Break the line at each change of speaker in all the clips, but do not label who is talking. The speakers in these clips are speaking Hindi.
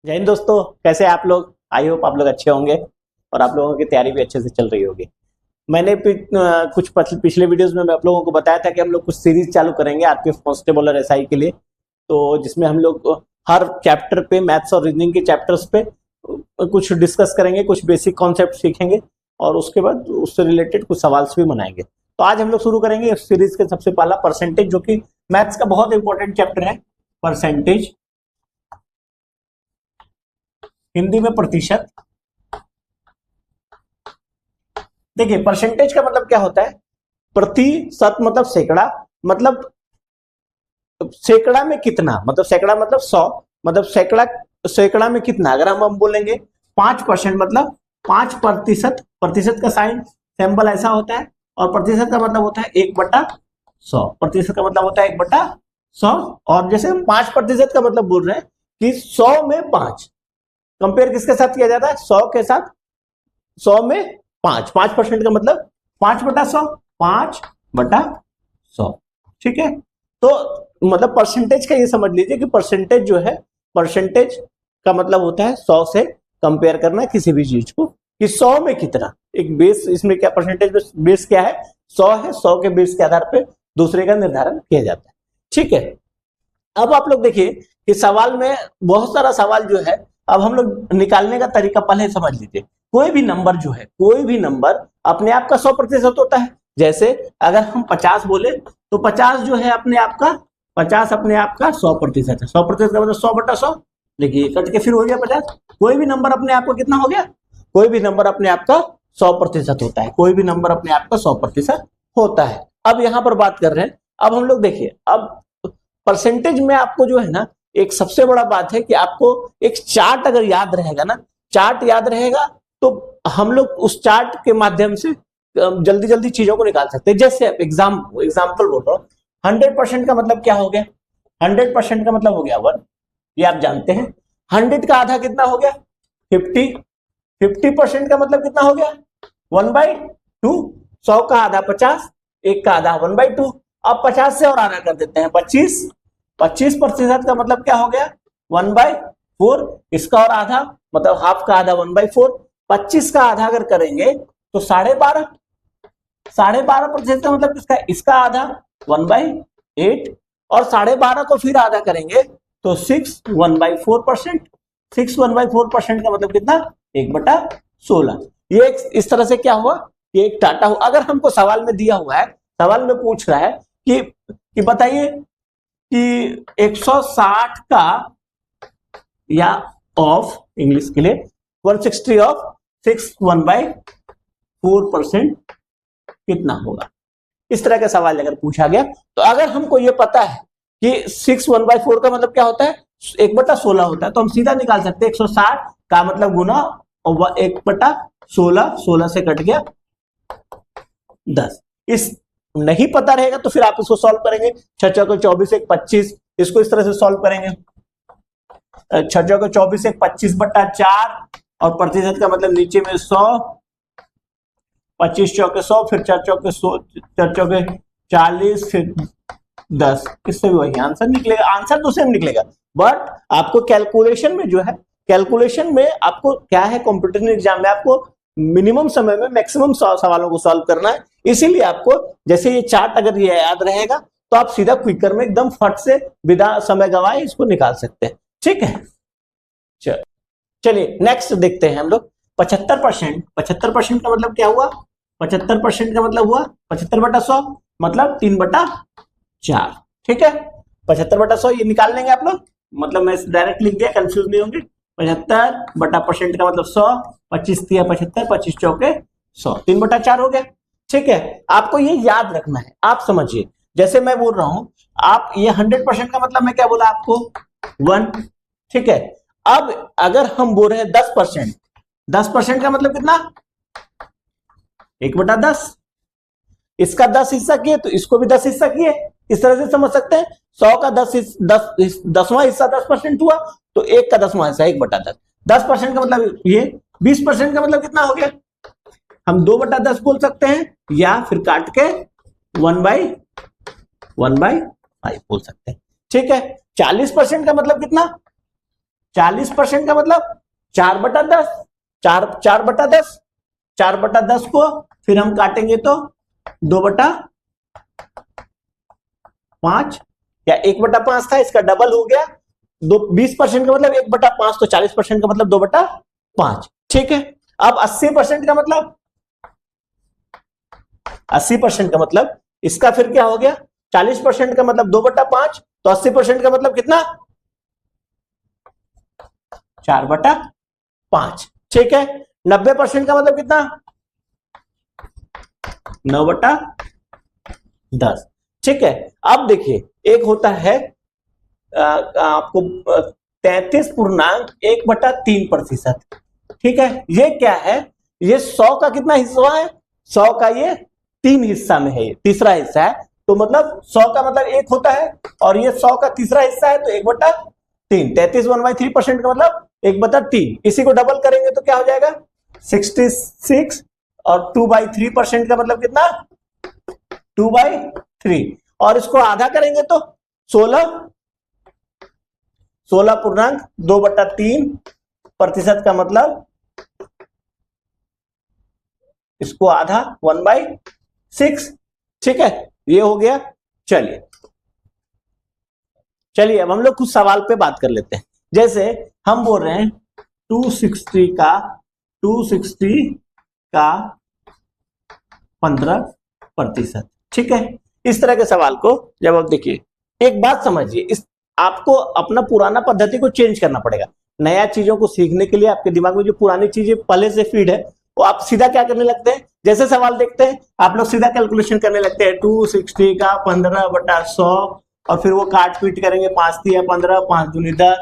जय हिंद दोस्तों, कैसे हैं आप लोग। आई होप आप लोग अच्छे होंगे और आप लोगों की तैयारी भी अच्छे से चल रही होगी। मैंने कुछ पिछले वीडियोस में मैं आप लोगों को बताया था कि हम लोग कुछ सीरीज चालू करेंगे आरपीएफ कांस्टेबल और एसआई के लिए। तो जिसमें हम लोग हर चैप्टर पे, मैथ्स और रीजनिंग के चैप्टर्स पे कुछ डिस्कस करेंगे, कुछ बेसिक कॉन्सेप्ट सीखेंगे और उसके बाद उससे रिलेटेड कुछ सवाल भी बनाएंगे। तो आज हम लोग शुरू करेंगे इस सीरीज के सबसे पहला परसेंटेज, जो कि मैथ्स का बहुत इंपॉर्टेंट चैप्टर है। परसेंटेज, हिंदी में प्रतिशत। देखिए, परसेंटेज का मतलब क्या होता है। प्रतिशत मतलब सैकड़ा, मतलब सैकड़ा में कितना, मतलब सैकड़ा मतलब 100, मतलब सैकड़ा, सैकड़ा में कितना। अगर हम बोलेंगे 5%, मतलब 5%, प्रतिशत का साइन सिंबल ऐसा होता है और प्रतिशत का मतलब होता है 1/100। प्रतिशत का मतलब होता है 1/100। और जैसे हम 5% का मतलब बोल रहे हैं कि 100 में 5, कंपेयर किसके साथ किया जाता है, 100 के साथ। 100 में 5% का मतलब 5/100, 5/100। ठीक है। तो मतलब परसेंटेज का ये समझ लीजिए कि परसेंटेज जो है, परसेंटेज का मतलब होता है 100 से कंपेयर करना किसी भी चीज को, कि 100 में कितना। एक बेस, इसमें क्या परसेंटेज में बेस क्या है, 100 है। 100 के बेस के आधार पर दूसरे का निर्धारण किया जाता है। ठीक है। अब आप लोग देखिए कि सवाल में बहुत सारा सवाल जो है, अब हम लोग निकालने का तरीका पहले समझ लीजिए। कोई भी नंबर जो है, कोई भी नंबर अपने आप का 100% होता है। जैसे अगर हम 50 बोले तो 50 जो है अपने आप का, 50 अपने आप का 100% है। 100% का मतलब 100/100। देखिए कट के फिर हो गया 50। कोई भी नंबर अपने आप को कितना हो गया, कोई भी नंबर अपने आप का 100% होता है। कोई भी नंबर अपने आप का 100% होता है। अब यहां पर बात कर रहे हैं, अब हम लोग देखिए, अब परसेंटेज में आपको जो है ना, एक सबसे बड़ा बात है कि आपको एक चार्ट अगर याद रहेगा ना, चार्ट याद रहेगा तो हम लोग उस चार्ट के माध्यम से जल्दी जल्दी चीजों को निकाल सकते हैं। जैसे एग्जाम्पल बोल रहा हूँ, 100% का मतलब क्या हो गया, 100% का मतलब हो गया 1, ये आप जानते हैं। 100 का आधा कितना हो गया, 50। 50% का मतलब कितना हो गया, 1/2। 100 का आधा 50, 1 का आधा 1/2। अब 50 से और आधा कर देते हैं 25। 25% का मतलब क्या हो गया, 1/4। इसका और आधा मतलब हाफ का आधा 1/4। 25 का आधा अगर करेंगे तो 12.5। 12.5% का मतलब किसका, इसका आधा 1/8। और 12.5 को फिर आधा करेंगे तो 6 1/4%। 6 1/4% का मतलब कितना, 1/16। ये इस तरह से क्या हुआ, ये एक डाटा हुआ। अगर हमको सवाल में दिया हुआ है, सवाल में पूछ रहा है कि बताइए कि 160 का या ऑफ, इंग्लिश के लिए 160 ऑफ 6 1/4% कितना होगा। इस तरह का सवाल अगर पूछा गया तो अगर हमको ये पता है कि 6 1/4 का मतलब क्या होता है, 1/16 होता है, तो हम सीधा निकाल सकते हैं 160 का मतलब गुना और 1/16। 16 से कट गया 10। इस नहीं पता रहेगा तो फिर आप इसको सॉल्व करेंगे। 6 चौके 24 1 25, इसको इस तरह से सॉल्व करेंगे। 6 चौके 24 1 25/4 और प्रतिशत का मतलब नीचे में 100। 25 चौके 100, फिर 4 चौके 100, 4 चौके 40, फिर 10। इससे भी वही आंसर निकलेगा। आंसर तो सेम निकलेगा, बट आपको कैलकुलेशन में जो है, कैलकुलेशन में आपको क्या है, कॉम्पिटिटिव एग्जाम में आपको मिनिमम समय में मैक्सिमम सवालों को सॉल्व करना है। इसीलिए आपको जैसे ये चार्ट अगर ये याद रहेगा तो आप सीधा क्विकर में एकदम फट से बिना समय गवाए इसको निकाल सकते हैं। ठीक है, चलिए नेक्स्ट देखते हैं हम लोग। 75%। 75% का मतलब क्या हुआ, 75% का मतलब हुआ 75/100, मतलब 3/4। ठीक है, 75/100 ये निकाल लेंगे आप लोग, मतलब मैं डायरेक्ट लिख दिया, कंफ्यूज नहीं होंगे। 75% का मतलब 100, 25 दिया 75, 25 चौके 100, 3/4 हो गया। ठीक है, आपको ये याद रखना है। आप समझिए, जैसे मैं बोल रहा हूं, आप ये 100% का मतलब मैं क्या बोला आपको, 1। ठीक है, अब अगर हम बोल रहे हैं 10%, 10% का मतलब कितना, 1/10। इसका 10 हिस्सा किए तो इसको भी 10 हिस्सा किए। इस तरह से समझ सकते हैं। 100 का 10वां हिस्सा 10% हुआ तो 1 का 10वां हिस्सा 1/10। 10% का मतलब ये। 20% का मतलब कितना हो गया, हम 2/10 बोल सकते हैं या फिर काट के 1/5 बोल सकते हैं। ठीक है, 40% का मतलब कितना, 40% का मतलब 4/10, 4/10, 4/10 को फिर हम काटेंगे तो 2/5 या 1/5 था, इसका डबल हो गया 20% का मतलब 1/5, तो 40% का मतलब 2/5। ठीक है, अब 80% का मतलब 80% का मतलब इसका फिर क्या हो गया, 40% का मतलब 2/5, तो 80% का मतलब कितना, 4/5। ठीक है, 90% का मतलब कितना, 9/10। ठीक है, अब देखिए एक होता है आपको 33.1/3%। ठीक है, ये क्या है, ये 100 का कितना हिस्सा है, 100 का ये 3 हिस्सा में है, ये तीसरा हिस्सा है, तो मतलब 100 का मतलब 1 होता है और ये 100 का तीसरा हिस्सा है, तो 1/3। 33 1/3% का मतलब 1/3। इसी को डबल करेंगे तो क्या हो जाएगा 66, और 2/3% का मतलब कितना, 2/3, और इसको आधा करेंगे तो 16.2/3% का मतलब इसको आधा 1/6। ठीक है, ये हो गया। चलिए चलिए अब हम लोग कुछ सवाल पे बात कर लेते हैं। जैसे हम बोल रहे हैं 260 का 15%। ठीक है, इस तरह के सवाल को जब आप देखिए, एक बात समझिए, इस आपको अपना पुराना पद्धति को चेंज करना पड़ेगा। नया चीजों को सीखने के लिए आपके दिमाग में जो पुरानी चीजें पहले से फीड है, वो आप सीधा क्या करने लगते हैं, जैसे सवाल देखते हैं आप लोग सीधा कैलकुलेशन करने लगते हैं 260 का 15/100, और फिर वो काट पीट करेंगे, 5 तिया 15, 5 दूनी 10,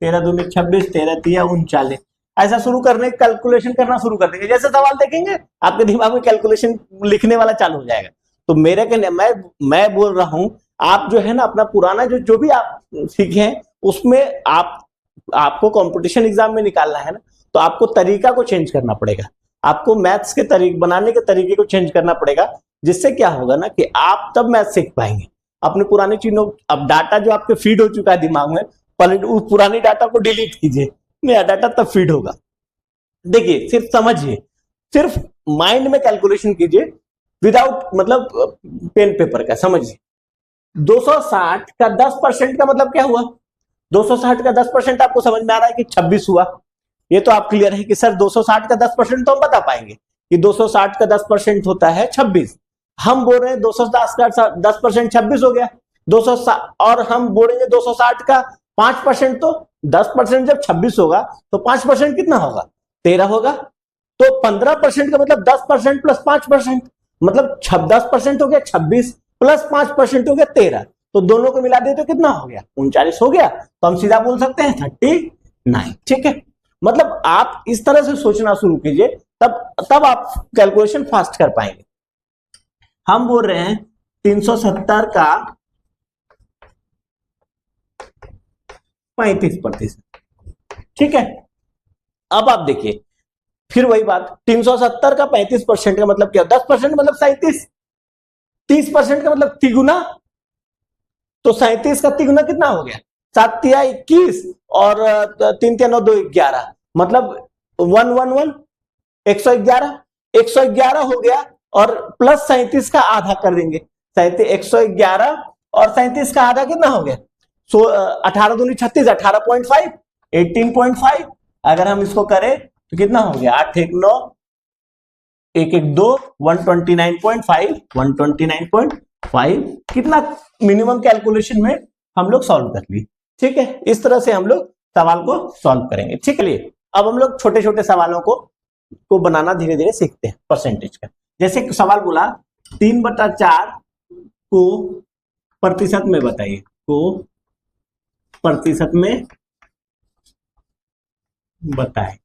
13 दूनी 26, 13 तिया 39, ऐसा शुरू करने कैलकुलेशन करना शुरू कर देंगे। जैसे सवाल देखेंगे आपके दिमाग में कैलकुलेशन लिखने वाला चालू हो जाएगा। तो मेरे कहने मैं बोल रहा हूं, आप जो है ना अपना पुराना जो भी आप सीखे हैं उसमें आपको कंपटीशन एग्जाम में निकालना है ना, तो आपको तरीका को चेंज करना पड़ेगा, आपको मैथ्स के तरीके बनाने के तरीके को चेंज करना पड़ेगा। जिससे क्या होगा ना कि आप तब मैथ सीख पाएंगे अपने पुरानी चीजों। अब डाटा जो आपके फीड हो चुका है दिमाग में, पहले उस पुरानी डाटा को डिलीट कीजिए, नया डाटा तब फीड होगा। देखिए सिर्फ समझिए, सिर्फ माइंड में कैलकुलेशन कीजिए विदाउट मतलब पेन पेपर का। समझिए 260 का 10% का मतलब क्या हुआ, 260 का 10% आपको समझ में आ रहा है कि 26 हुआ। ये तो आप क्लियर है कि सर 260 का 10% तो हम बता पाएंगे कि 260 का 10% होता है 26। हम बोल रहे हैं 210 का 10% 26 हो गया, 260, और हम बोलेंगे 260 का 5%, तो 10% जब 26 होगा तो 5% कितना होगा, 13 होगा। तो 15% का मतलब 10% प्लस 5%, मतलब 10% हो गया 26 प्लस 5% हो गया 13, तो दोनों को मिला दे तो कितना हो गया 39 हो गया। तो हम सीधा बोल सकते हैं 39। ठीक है, मतलब आप इस तरह से सोचना शुरू कीजिए, तब आप कैलकुलेशन फास्ट कर पाएंगे। हम बोल रहे हैं 370 का 35%। ठीक है, अब आप देखिए फिर वही बात, 370 का 35% का मतलब क्या, 10% मतलब 37, 30% का मतलब तिगुना, तो 37 का तिगुना कितना हो गया, 7 तिया 21 और 3 तिया 9 2 11, मतलब 111 111 111 हो गया, और प्लस 37 का आधा कर देंगे, 111 और 37 का आधा कितना हो गया, 18 दूनी 36, 18.5 18.5। अगर हम इसको करें तो कितना हो गया, 8 1 9 1 1 2 129.5 129.5। कितना मिनिमम कैलकुलेशन में हम लोग सॉल्व कर लिए। ठीक है, इस तरह से हम लोग सवाल को सॉल्व करेंगे। ठीक है, अब हम लोग छोटे छोटे सवालों को बनाना धीरे धीरे सीखते हैं परसेंटेज का। जैसे सवाल बोला 3/4 को प्रतिशत में बताइए, को प्रतिशत में बताएं।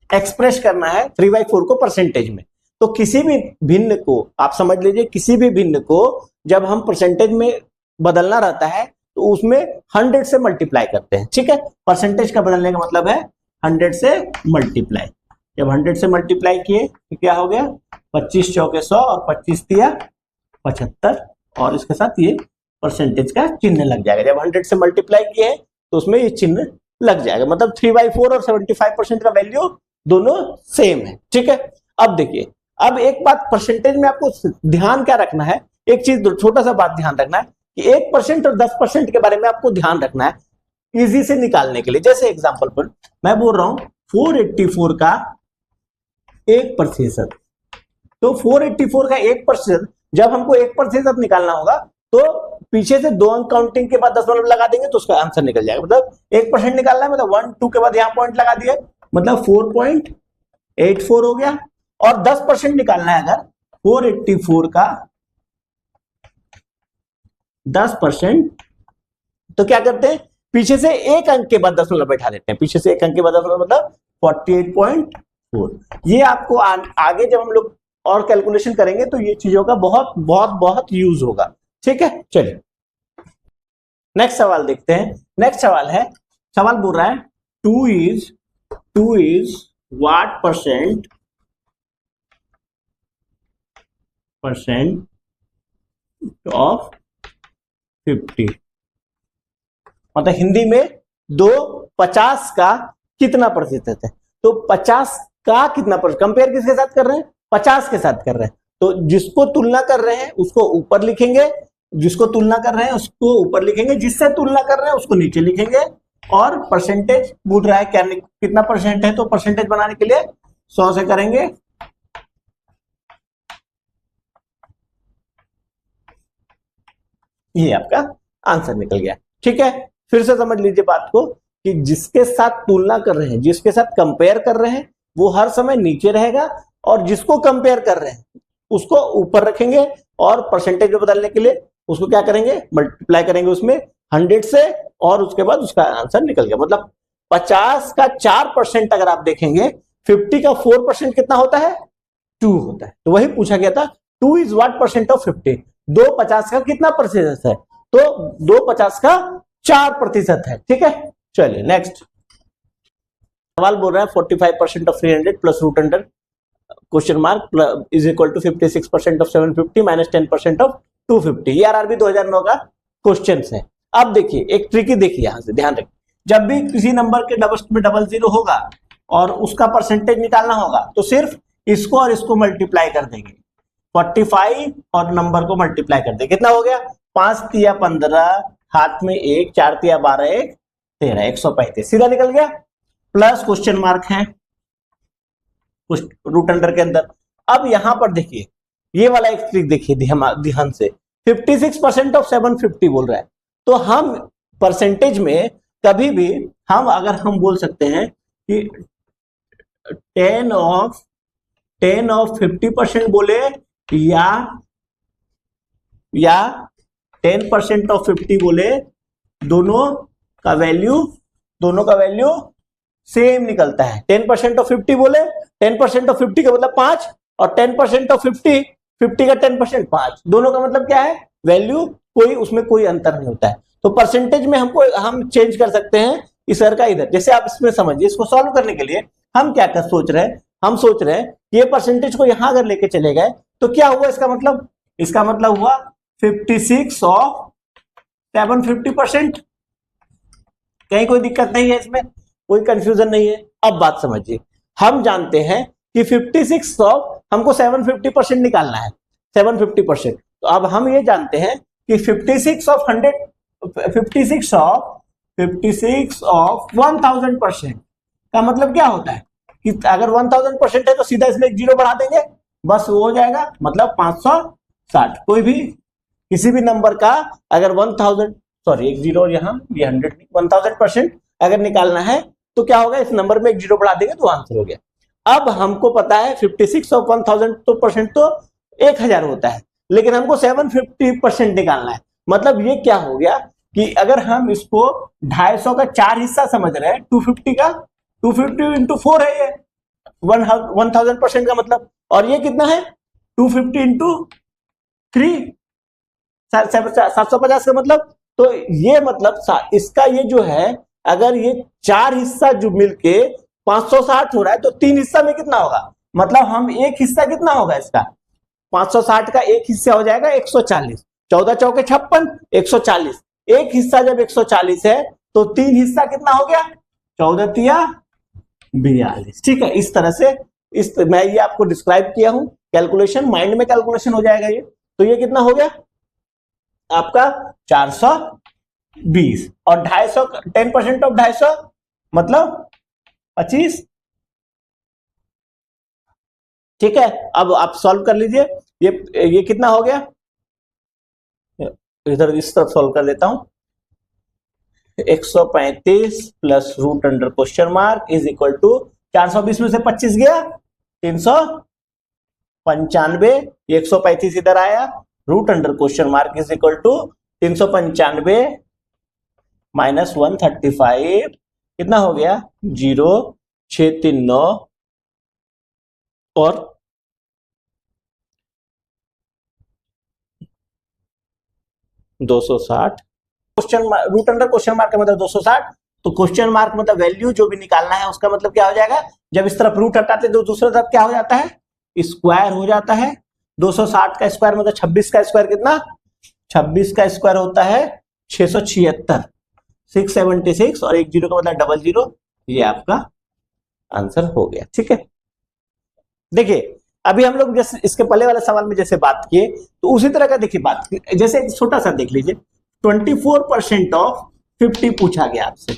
एक्सप्रेस करना है 3/4 को परसेंटेज में। तो किसी भी भिन्न को आप समझ लीजिए, किसी भी भिन्न को जब हम परसेंटेज में बदलना रहता है तो उसमें 100 से मल्टीप्लाई करते हैं। ठीक है, परसेंटेज का बदलने का मतलब है 100 से मल्टीप्लाई। जब 100 से मल्टीप्लाई किए तो क्या हो गया, 25 चौके 100 और 25 तिया 75, और इसके साथ ये परसेंटेज का चिन्ह लग जाएगा। जब 100 से मल्टीप्लाई किए हैं तो उसमें ये चिन्ह लग जाएगा, मतलब 3/4 और 75% का वैल्यू दोनों सेम है। ठीक है, अब देखिए, अब एक बात परसेंटेज में आपको ध्यान क्या रखना है, एक चीज छोटा सा बात ध्यान रखना है कि 1% और 10% के बारे में आपको ध्यान रखना है इजी से निकालने के लिए। जैसे एग्जांपल पर मैं बोल रहा हूं 484 का 1%, तो 484 का 1% जब हमको 1% निकालना होगा तो पीछे से 2 अंक काउंटिंग के बाद दशमलव लगा देंगे तो उसका आंसर निकल जाएगा। मतलब 1% निकालना है, मतलब 1 2 के बाद यहां पॉइंट लगा दिए, मतलब 4.84 हो गया। और 10% निकालना है अगर 484 का 10%, तो क्या करते हैं, पीछे से 1 अंक के बाद दशमलव बैठा देते हैं, पीछे से 1 अंक के बाद दशमलव, मतलब 48.4। ये आपको आगे जब हम लोग और कैलकुलेशन करेंगे तो ये चीजों का बहुत बहुत बहुत यूज होगा। ठीक है, चलिए नेक्स्ट सवाल देखते हैं। नेक्स्ट सवाल है, सवाल बोल रहा है 2 इज व्हाट परसेंट ऑफ 50, मतलब हिंदी में 2 50 का कितना प्रतिशत है। तो 50 का कितना प्रतिशत, कंपेयर किसके साथ कर रहे हैं, 50 के साथ कर रहे हैं। तो जिसको तुलना कर रहे हैं उसको ऊपर लिखेंगे, जिसको तुलना कर रहे हैं उसको ऊपर लिखेंगे, जिससे तुलना कर रहे हैं उसको नीचे लिखेंगे। और परसेंटेज पूछ रहा है क्या, कितना परसेंट है, तो परसेंटेज बनाने के लिए 100 से करेंगे। ये आपका आंसर निकल गया। ठीक है, फिर से समझ लीजिए बात को कि जिसके साथ तुलना कर रहे हैं, जिसके साथ कंपेयर कर रहे हैं वो हर समय नीचे रहेगा, और जिसको कंपेयर कर रहे हैं उसको ऊपर रखेंगे। और परसेंटेज में बदलने के लिए उसको क्या करेंगे, मल्टीप्लाई करेंगे उसमें 100 से, और उसके बाद उसका आंसर निकल गया। मतलब 50 का 4% अगर आप देखेंगे, 50 का 4% कितना होता है, 2 होता है। तो वही पूछा गया था 2 इज व्हाट परसेंट ऑफ 50, 2 50 का कितना प्रतिशत है, तो 2 50 का 4% है। ठीक है, चलिए नेक्स्ट सवाल बोल रहा है 45% of 300 plus root under question mark is equal to 56% of 750 minus 10% of 250। ये आरआरबी 2009 का क्वेश्चन है। अब देखिए एक ट्रिकी, देखिए यहां से ध्यान रखिए, जब भी किसी नंबर के डबल जीरो होगा और उसका परसेंटेज निकालना होगा तो सिर्फ इसको और इसको मल्टीप्लाई कर देंगे, 45 और नंबर को मल्टीप्लाई कर देंगे, कितना हो गया, 5 तिया 15, हाथ में 1, 4 तिया 12, 1 13, 135 सीधा निकल गया। प्लस क्वेश्चन मार्क है रूट अंडर के अंदर। अब यहां पर देखिए ये वाला एक ट्रिक देखिए ध्यान से, 56% ऑफ 750 बोल रहा है, तो हम परसेंटेज में कभी भी हम अगर हम बोल सकते हैं कि 10 ऑफ 50% बोले या 10% ऑफ 50 बोले, दोनों का वैल्यू सेम निकलता है। 10% ऑफ 50 बोले, 10% ऑफ 50 का मतलब 5, और 10% ऑफ 50 का 10% 5, दोनों का मतलब क्या है, वैल्यू, कोई उसमें कोई अंतर नहीं होता है। तो परसेंटेज में हम चेंज कर सकते हैं इधर का इधर। जैसे आप इसमें समझिए, इसको सॉल्व करने के लिए हम क्या सोच रहे हैं, हम सोच रहे हैं कि ये परसेंटेज को यहां अगर लेके चले गए तो क्या हुआ, इसका मतलब हुआ 56 ऑफ 750%। कहीं कोई दिक्कत नहीं है, इसमें कोई कंफ्यूजन नहीं है। अब बात समझिए, हम जानते हैं कि 56 ऑफ हमको 750% निकालना है, 750%। तो अब हम ये जानते हैं कि 56 ऑफ 1000% का मतलब क्या होता है कि अगर 1000% है तो सीधा इसमें एक जीरो बढ़ा देंगे, बस वो हो जाएगा, मतलब 560। कोई भी किसी भी नंबर का अगर 1000 एक जीरो, यहाँ ये 1000% अगर निकालना है तो क्या होगा, इस नंबर में एक जीरो बढ़ा देंगे तो आंसर हो गया। अब हमको पता है 56 ऑफ 1000% तो 1000 होता है, लेकिन हमको 750% निकालना है। मतलब ये क्या हो गया कि अगर हम इसको 250 का 4 हिस्सा समझ रहे हैं, 250 का 250 इंटू 4 है ये 1000% का मतलब, और ये कितना है 250 इंटू 3 750 का मतलब। तो ये मतलब इसका ये जो है, अगर ये 4 हिस्सा जो मिलके 560 हो रहा है तो 3 हिस्सा में कितना होगा, मतलब हम एक हिस्सा कितना होगा इसका, 560 का एक हिस्सा हो जाएगा 140। 14 चौके 56, 140। एक हिस्सा जब 140 है तो 3 हिस्सा कितना हो गया, 14 तिया 42। ठीक है, इस तरह से मैं ये आपको डिस्क्राइब किया हूं, कैलकुलेशन माइंड में कैलकुलेशन हो जाएगा ये। तो ये कितना हो गया आपका 420 और 250, 10% ऑफ 250 मतलब 25। ठीक है, अब आप सॉल्व कर लीजिए। ये कितना हो गया, इधर इस तरफ सॉल्व कर देता हूं। 135 plus root under question mark is equal to 420 में से 25 गया 395, 135 इधर आया, root under question mark is equal to 395 minus 135 कितना हो गया 0639 और 260। Question root under question mark का मतलब 260, तो क्वेश्चन मार्क मतलब वैल्यू जो भी निकालना है उसका मतलब क्या हो जाएगा, जब इस तरफ रूट हटाते तो दूसरी तरफ क्या हो जाता है, स्क्वायर हो जाता है। 260 का स्क्वायर मतलब 26 का स्क्वायर कितना, 26 का स्क्वायर होता है 676, 676 और 10 का मतलब 00। ये आपका आंसर हो गया। ठीक है, देखिए अभी हम लोग जैसे इसके पहले वाले सवाल में जैसे बात किए तो उसी तरह का देखिए बात, जैसे एक छोटा सा देख लीजिए, 24% ऑफ 50 पूछा गया आपसे,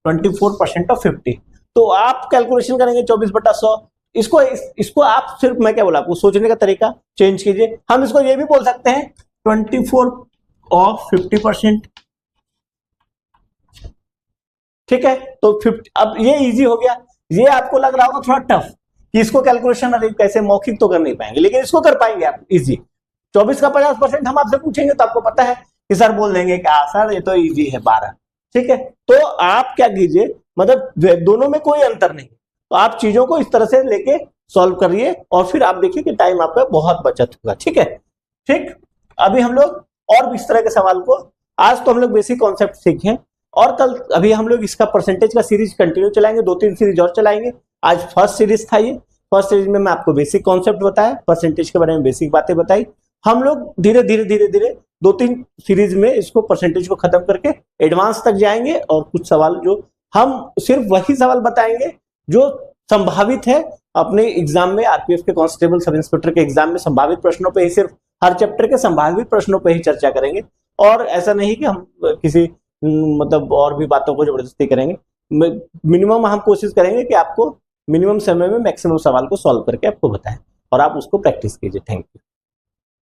24% ऑफ 50, तो आप कैलकुलेशन करेंगे 24/100। इसको आप सिर्फ, मैं क्या बोला आपको, सोचने का तरीका चेंज कीजिए। हम इसको ये भी बोल सकते हैं 24 ऑफ 50%। ठीक है, तो 50, अब ये इजी हो गया। ये आपको लग रहा होगा थोड़ा टफ कि इसको कैलकुलेशन अरे कैसे मौखिक तो कर नहीं पाएंगे, लेकिन इसको कर पाएंगे आप इजी। 24 का 50% हम आपसे पूछेंगे तो आपको पता है कि सर बोल देंगे कि सर ये तो इजी है 12। ठीक है, तो आप क्या कीजिए, मतलब दोनों में कोई अंतर नहीं, तो आप चीजों को इस तरह से लेके सॉल्व करिए और फिर आप देखिए कि टाइम आपका बहुत बचत होगा। ठीक है, ठीक, अभी हम लोग और इस तरह के सवाल को, आज तो हम लोग बेसिक कॉन्सेप्ट सीखे और कल अभी हम लोग इसका परसेंटेज का सीरीज कंटिन्यू चलाएंगे, 2-3 सीरीज और चलाएंगे। आज फर्स्ट सीरीज था ये, फर्स्ट सीरीज में मैं आपको बेसिक कॉन्सेप्ट बताया, परसेंटेज के बारे में बेसिक बातें बताई। हम लोग धीरे धीरे 2-3 सीरीज में इसको परसेंटेज को खत्म करके एडवांस तक जाएंगे और कुछ सवाल जो हम सिर्फ वही सवाल बताएंगे जो संभावित है अपने एग्जाम में, आरपीएफ के कांस्टेबल सब इंस्पेक्टर के एग्जाम में संभावित प्रश्नों पे ही, सिर्फ हर चैप्टर के संभावित प्रश्नों पे ही चर्चा करेंगे। और ऐसा नहीं कि हम किसी मतलब और भी बातों को जबरदस्ती करेंगे। मिनिमम हम कोशिश करेंगे कि आपको मिनिमम समय में मैक्सिमम सवाल को सॉल्व करके आपको बताएं और आप उसको प्रैक्टिस कीजिए। Thank you.